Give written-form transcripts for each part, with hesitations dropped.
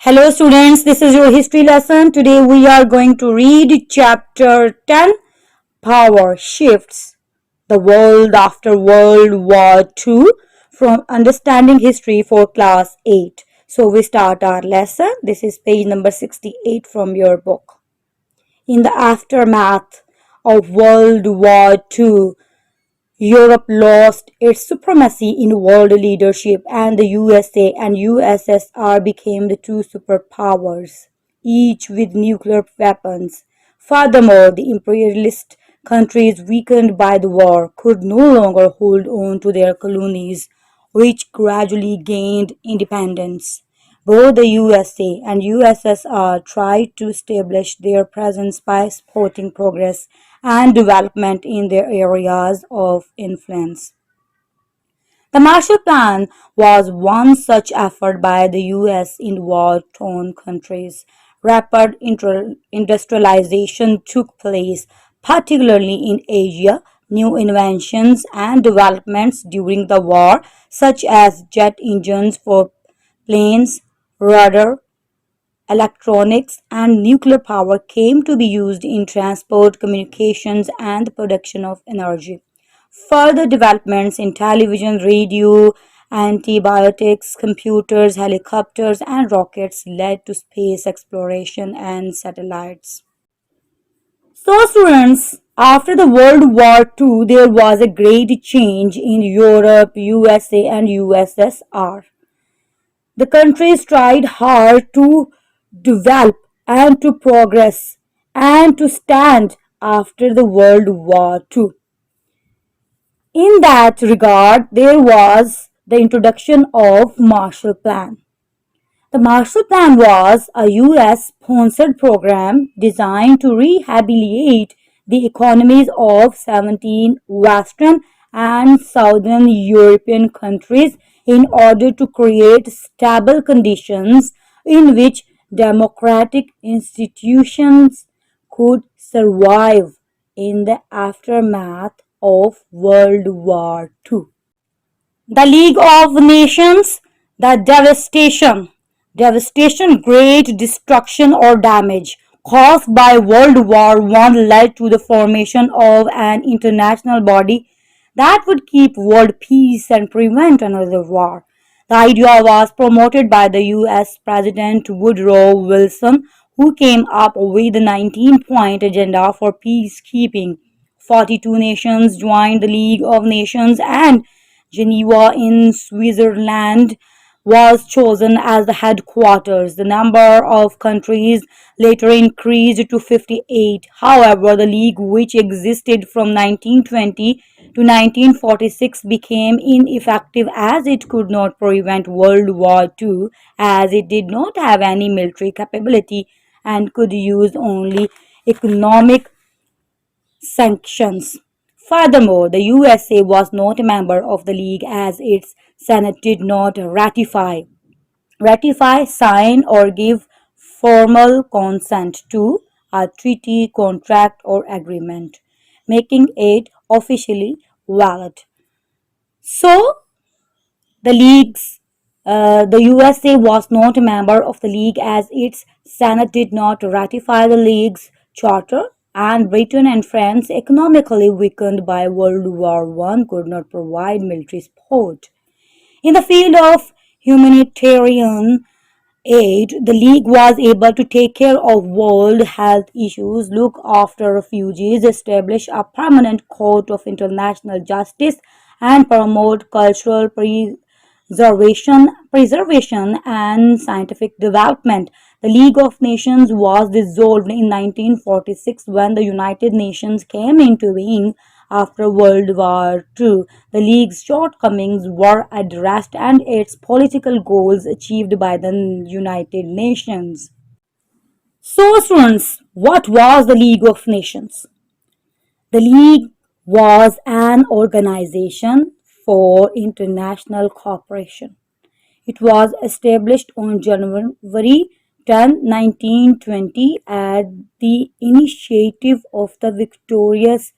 Hello students, this is your history lesson. Today we are going to read chapter 10, Power Shifts, the World After World War II, from Understanding History for class 8. So we start our lesson. This is page number 68 from your book. In the aftermath of World War II, Europe lost its supremacy in world leadership, and the USA and USSR became the two superpowers, each with nuclear weapons. Furthermore, the imperialist countries weakened by the war could no longer hold on to their colonies, which gradually gained independence. Both the USA and USSR tried to establish their presence by supporting progress and development in their areas of influence. The Marshall Plan was one such effort by the US in war-torn countries. Rapid industrialization took place, particularly in Asia. New inventions and developments during the war, such as jet engines for planes, radar, electronics, and nuclear power came to be used in transport, communications, and the production of energy. Further developments in television, radio, antibiotics, computers, helicopters, and rockets led to space exploration and satellites. So, students, after the World War II, there was a great change in Europe, USA, and USSR. The countries tried hard to develop and to progress and to stand after the World War II. In that regard, there was the introduction of Marshall Plan. The Marshall Plan was a US sponsored program designed to rehabilitate the economies of 17 Western and Southern European countries in order to create stable conditions in which democratic institutions could survive in the aftermath of World War II. The League of Nations, the devastation, great destruction or damage caused by World War I led to the formation of an international body that would keep world peace and prevent another war. The idea was promoted by the US President Woodrow Wilson, who came up with the 19-point agenda for peacekeeping. 42 nations joined the League of Nations, and Geneva in Switzerland was chosen as the headquarters. The number of countries later increased to 58. However, the League, which existed from 1920 to 1946, became ineffective as it could not prevent World War II, as it did not have any military capability and could use only economic sanctions. Furthermore, the USA was not a member of the League as its Senate did not ratify, sign, or give formal consent to a treaty, contract, or agreement, making it officially valid. So, the leagues, the USA was not a member of the League as its Senate did not ratify the League's charter, and Britain and France, economically weakened by World War I, could not provide military support. In the field of humanitarian aid, the League was able to take care of world health issues, look after refugees, establish a permanent court of international justice, and promote cultural preservation and scientific development. The League of Nations was dissolved in 1946 when the United Nations came into being. After World War II, the League's shortcomings were addressed and its political goals achieved by the United Nations. So, students, what was the League of Nations? The League was an organization for international cooperation. It was established on January 10, 1920 at the initiative of the victorious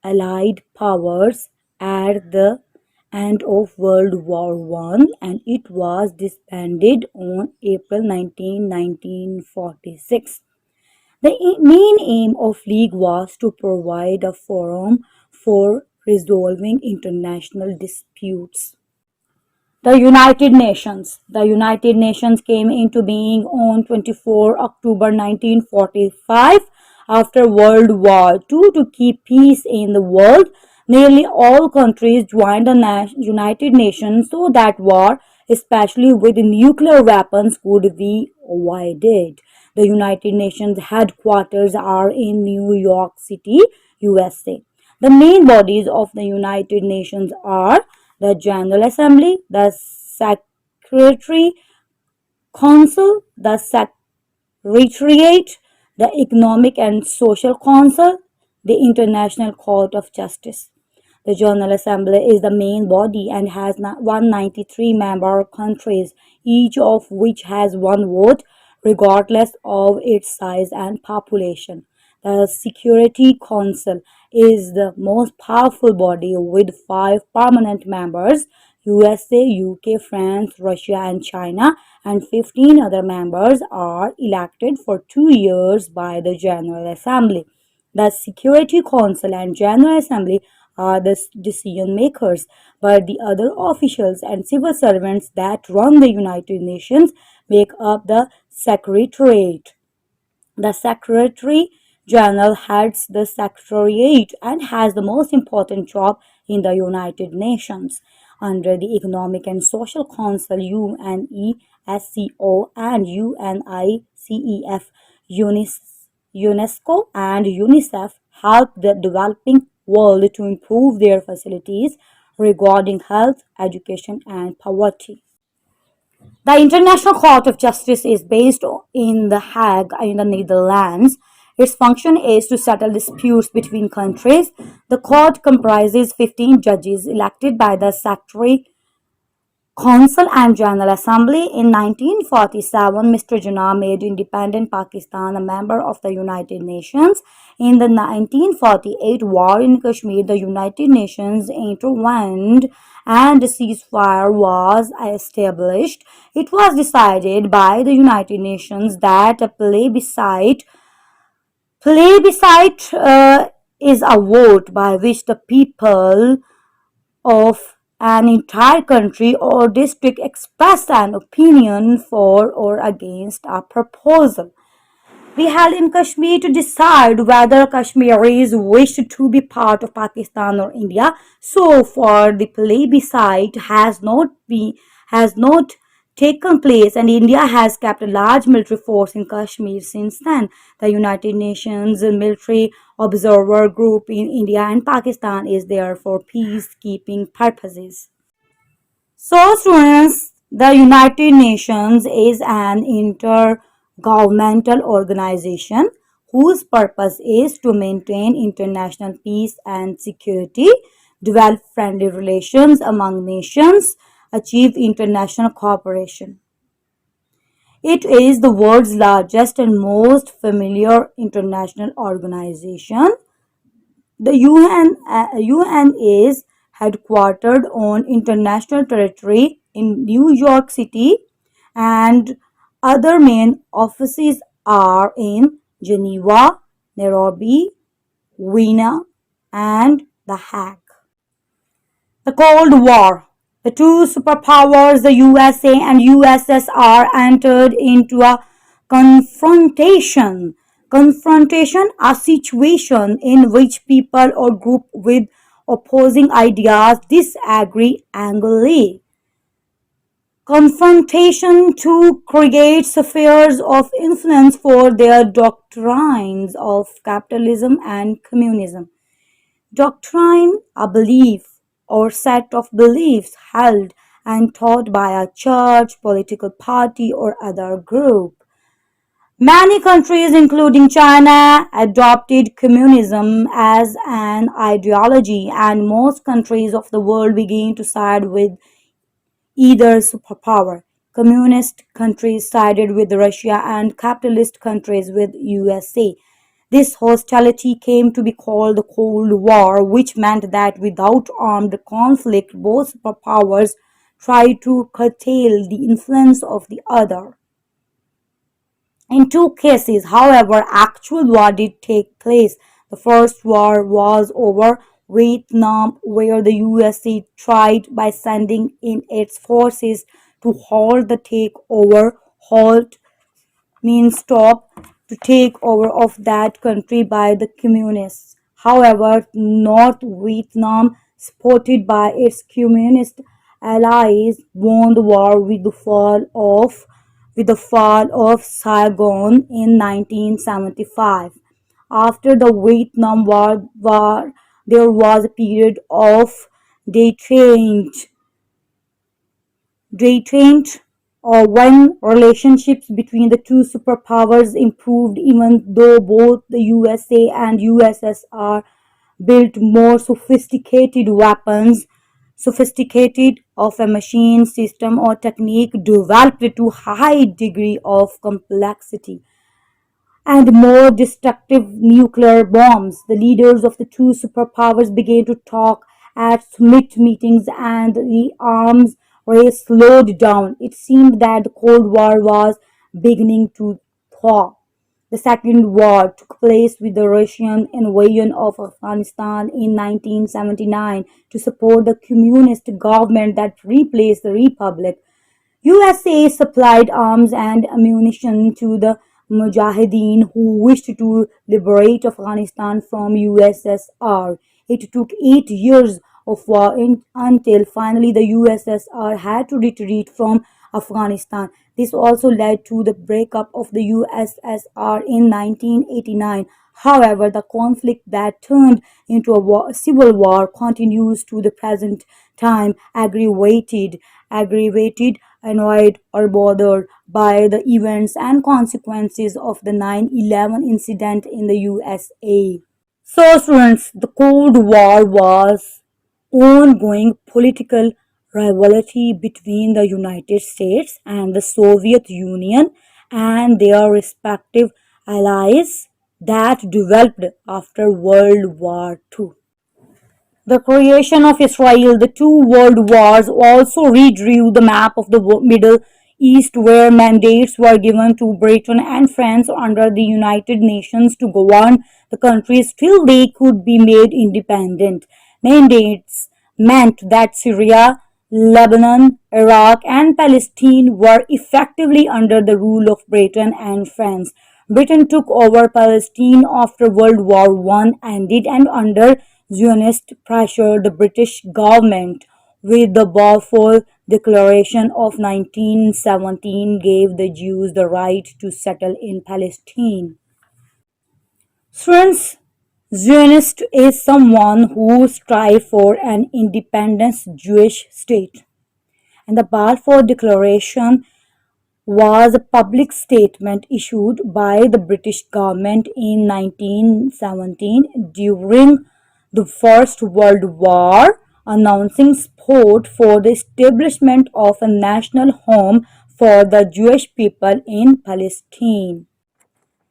Allied powers at the end of World War One, and it was disbanded on April 19, 1946. The main aim of League was to provide a forum for resolving international disputes. The United Nations. The United Nations came into being on 24 October 1945 after World War II to keep peace in the world. Nearly all countries joined the United Nations so that war, especially with nuclear weapons, could be avoided. The United Nations headquarters are in New York City, USA. The main bodies of the United Nations are the General Assembly, the Secretary Council, the Secretariat, the Economic and Social Council, the International Court of Justice. The General Assembly is the main body and has 193 member countries, each of which has one vote, regardless of its size and population. The Security Council is the most powerful body with five permanent members: USA, UK, France, Russia, and China, and 15 other members are elected for 2 years by the General Assembly. The Security Council and General Assembly are the decision makers, but the other officials and civil servants that run the United Nations make up the Secretariat. The Secretary General heads the Secretariat and has the most important job in the United Nations. Under the Economic and Social Council, UNESCO and UNICEF, UNESCO and UNICEF help the developing world to improve their facilities regarding health, education, and poverty. The International Court of Justice is based in The Hague in the Netherlands. Its function is to settle disputes between countries. The court comprises 15 judges elected by the Secretary Council and General Assembly. In 1947, Mr. Jinnah made independent Pakistan a member of the United Nations. In the 1948 war in Kashmir, the United Nations intervened and a ceasefire was established. It was decided by the United Nations that a plebiscite is a vote by which the people of an entire country or district express an opinion for or against a proposal. We held in Kashmir to decide whether Kashmiris wished to be part of Pakistan or India. So far, the plebiscite has not taken place, and India has kept a large military force in Kashmir since then. The United Nations Military Observer Group in India and Pakistan is there for peacekeeping purposes. So, students, the United Nations is an intergovernmental organization whose purpose is to maintain international peace and security, develop friendly relations among nations, achieve international cooperation. It is the world's largest and most familiar international organization. The UN is headquartered on international territory in New York City, and other main offices are in Geneva, Nairobi, Vienna, and The Hague. The Cold War. The two superpowers, the USA and USSR, entered into a confrontation. Confrontation, a situation in which people or group with opposing ideas disagree angrily. Confrontation to create spheres of influence for their doctrines of capitalism and communism. Doctrine, a belief or set of beliefs held and taught by a church, political party, or other group. Many countries, including China, adopted communism as an ideology, and most countries of the world began to side with either superpower. Communist countries sided with Russia and capitalist countries with USA. This hostility came to be called the Cold War, which meant that without armed conflict, both superpowers tried to curtail the influence of the other. In two cases, however, actual war did take place. The first war was over Vietnam, where the USA tried by sending in its forces to halt the takeover. Halt means stop to take over of that country by the communists. However, North Vietnam, supported by its communist allies, won the war with the fall of Saigon in 1975. After the Vietnam War, there was a period of deterrent deterrent when relationships between the two superpowers improved, even though both the USA and USSR built more sophisticated of a machine system or technique developed to high degree of complexity and more destructive nuclear bombs. The leaders of the two superpowers began to talk at summit meetings and the arms race slowed down. It seemed that the Cold War was beginning to thaw. The Second War took place with the Russian invasion of Afghanistan in 1979 to support the communist government that replaced the republic. USA supplied arms and ammunition to the Mujahideen who wished to liberate Afghanistan from USSR. It took 8 years of war until finally the USSR had to retreat from Afghanistan. This also led to the breakup of the USSR in 1989. However, the conflict that turned into a civil war continues to the present time, aggravated, annoyed, or bothered by the events and consequences of the 9/11 incident in the USA. So, students, the Cold War was ongoing political rivalry between the United States and the Soviet Union and their respective allies that developed after World War II. The creation of Israel, the two world wars also redrew the map of the Middle East, where mandates were given to Britain and France under the United Nations to govern the countries till they could be made independent. Mandates meant that Syria, Lebanon, Iraq, and Palestine were effectively under the rule of Britain and France. Britain took over Palestine after World War One ended, and under Zionist pressure, the British government, with the Balfour Declaration of 1917, gave the Jews the right to settle in Palestine. Students, Zionist is someone who strives for an independent Jewish state, and the Balfour Declaration was a public statement issued by the British government in 1917 during the First World War, announcing support for the establishment of a national home for the Jewish people in Palestine.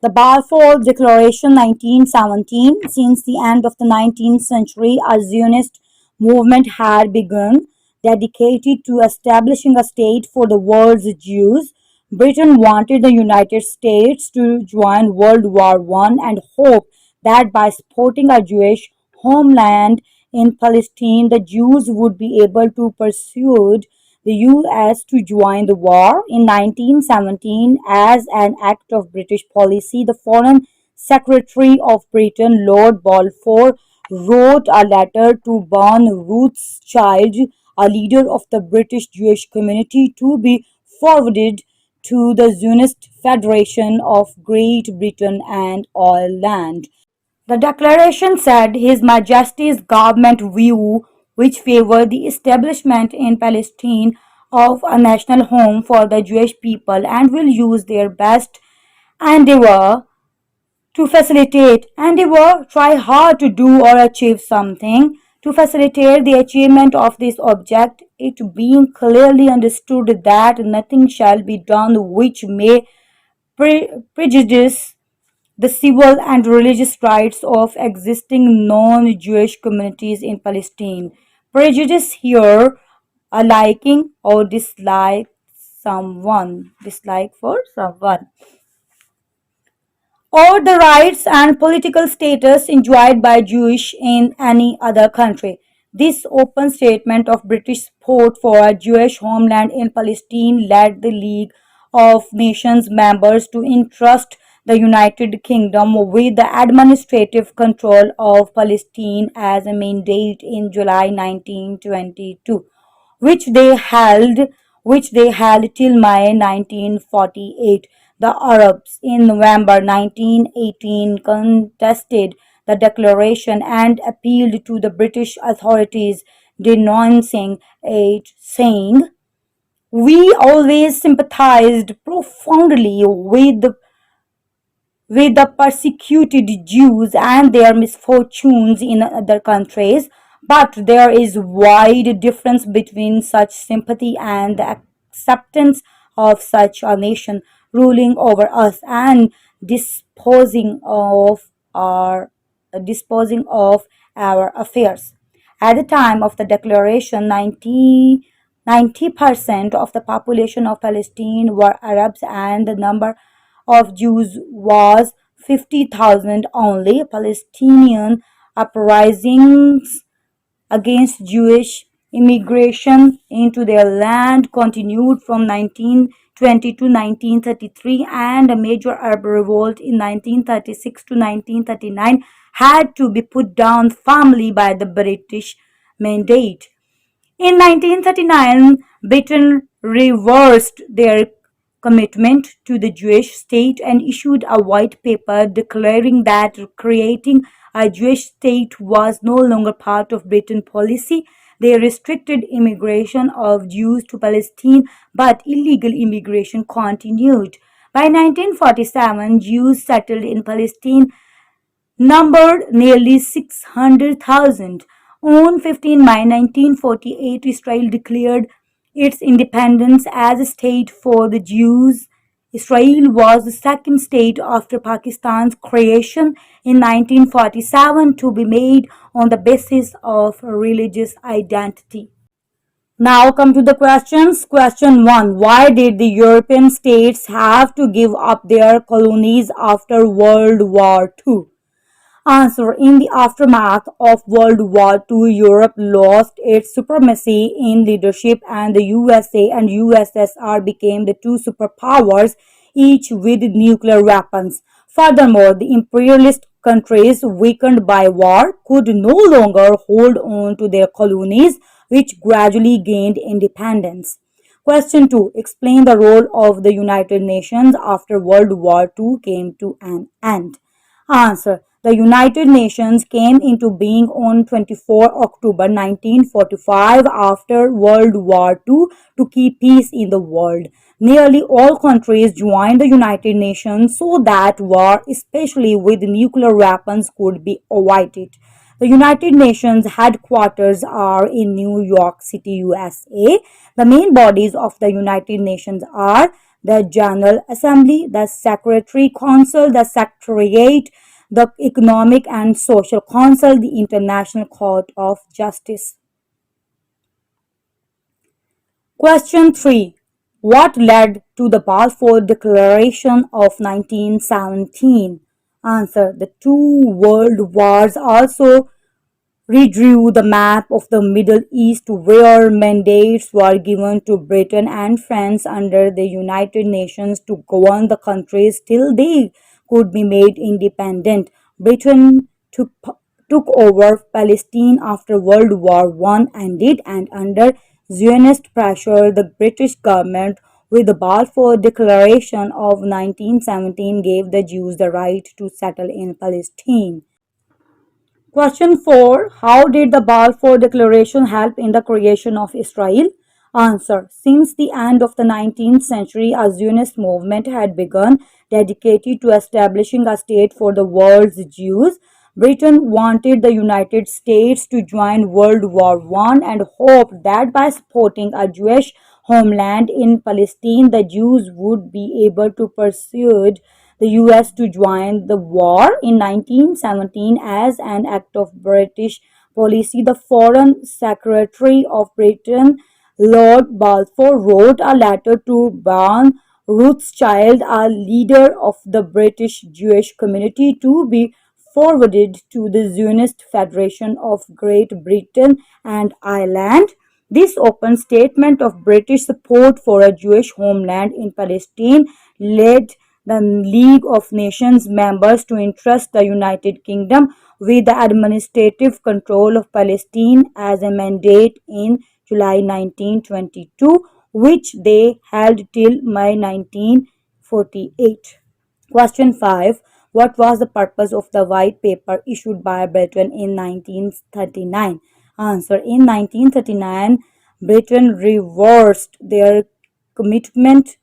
The Balfour Declaration 1917. Since the end of the 19th century, a Zionist movement had begun dedicated to establishing a state for the world's Jews. Britain wanted the United States to join World War One and hoped that by supporting a Jewish homeland in Palestine, the Jews would be able to persuade the US to join the war. In 1917, as an act of British policy, the Foreign Secretary of Britain, Lord Balfour, wrote a letter to Baron Rothschild, a leader of the British Jewish community, to be forwarded to the Zionist Federation of Great Britain and Ireland. The declaration said His Majesty's government view, which favored the establishment in Palestine of a national home for the Jewish people, and will use their best endeavor to try hard to do or achieve something to facilitate the achievement of this object, it being clearly understood that nothing shall be done which may prejudice the civil and religious rights of existing non-Jewish communities in Palestine. Prejudice here, a liking or dislike for someone, or the rights and political status enjoyed by Jewish in any other country. This open statement of British support for a Jewish homeland in Palestine led the League of Nations members to entrust the United Kingdom with the administrative control of Palestine as a mandate in July 1922, which they held which they held till May 1948. The Arabs in November 1918 contested the declaration and appealed to the British authorities, denouncing it, saying, "We always sympathized profoundly with the persecuted Jews and their misfortunes in other countries, but there is wide difference between such sympathy and the acceptance of such a nation ruling over us and disposing of our disposing of our affairs." At the time of the declaration, 90% of the population of Palestine were Arabs and the number of Jews was 50,000 only. Palestinian uprisings against Jewish immigration into their land continued from 1920 to 1933, and a major Arab revolt in 1936 to 1939 had to be put down firmly by the British mandate. In 1939, Britain reversed their commitment to the Jewish state and issued a white paper declaring that creating a Jewish state was no longer part of Britain's policy. They restricted immigration of Jews to Palestine, but illegal immigration continued. By 1947, Jews settled in Palestine numbered nearly 600,000. On 15 May 1948, Israel declared its independence as a state for the Jews. Israel was the second state after Pakistan's creation in 1947 to be made on the basis of religious identity. Now come to the questions. Question 1. Why did the European states have to give up their colonies after World War II? Answer. In the aftermath of World War II, Europe lost its supremacy in leadership and the USA and USSR became the two superpowers, each with nuclear weapons. Furthermore, the imperialist countries, weakened by war, could no longer hold on to their colonies, which gradually gained independence. Question 2. Explain the role of the United Nations after World War II came to an end. Answer. The United Nations came into being on 24 October 1945 after World War II to keep peace in the world. Nearly all countries joined the United Nations so that war, especially with nuclear weapons, could be avoided. The United Nations headquarters are in New York City, USA. The main bodies of the United Nations are the General Assembly, the Secretary Council, the Secretariat, the Economic and Social Council, the International Court of Justice. Question 3. What led to the Balfour Declaration of 1917? Answer. The two world wars also redrew the map of the Middle East, where mandates were given to Britain and France under the United Nations to govern the countries till they could be made independent. Britain took over Palestine after World War I ended, and under Zionist pressure, the British government, with the Balfour Declaration of 1917, gave the Jews the right to settle in Palestine. Question 4. How did the Balfour Declaration help in the creation of Israel? Answer. Since the end of the 19th century, a Zionist movement had begun dedicated to establishing a state for the world's Jews. Britain wanted the United States to join World War I and hoped that by supporting a Jewish homeland in Palestine, the Jews would be able to persuade the US to join the war in 1917 as an act of British policy. The Foreign Secretary of Britain, Lord Balfour, wrote a letter to Baron Rothschild, a leader of the British Jewish community, to be forwarded to the Zionist Federation of Great Britain and Ireland. This open statement of British support for a Jewish homeland in Palestine led the League of Nations members to entrust the United Kingdom with the administrative control of Palestine as a mandate in July 1922, which they held till May 1948. Question 5. What was the purpose of the white paper issued by Britain in 1939? Answer. In 1939, Britain reversed their commitment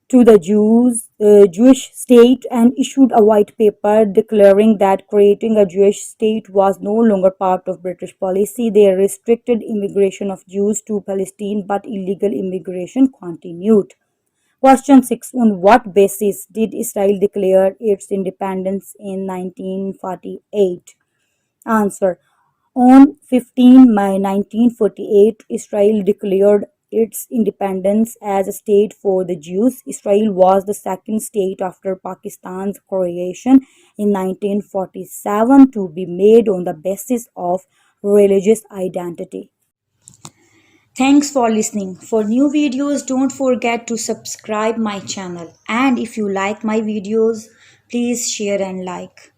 to the Jewish state and issued a white paper declaring that creating a Jewish state was no longer part of British policy. They restricted immigration of Jews to Palestine, but illegal immigration continued. Question 6. On what basis did Israel declare its independence in 1948? Answer. On 15 May 1948, Israel declared its independence as a state for the Jews. Israel was the second state after Pakistan's creation in 1947 to be made on the basis of religious identity. Thanks for listening. For new videos, don't forget to subscribe my channel. And if you like my videos, please share and like.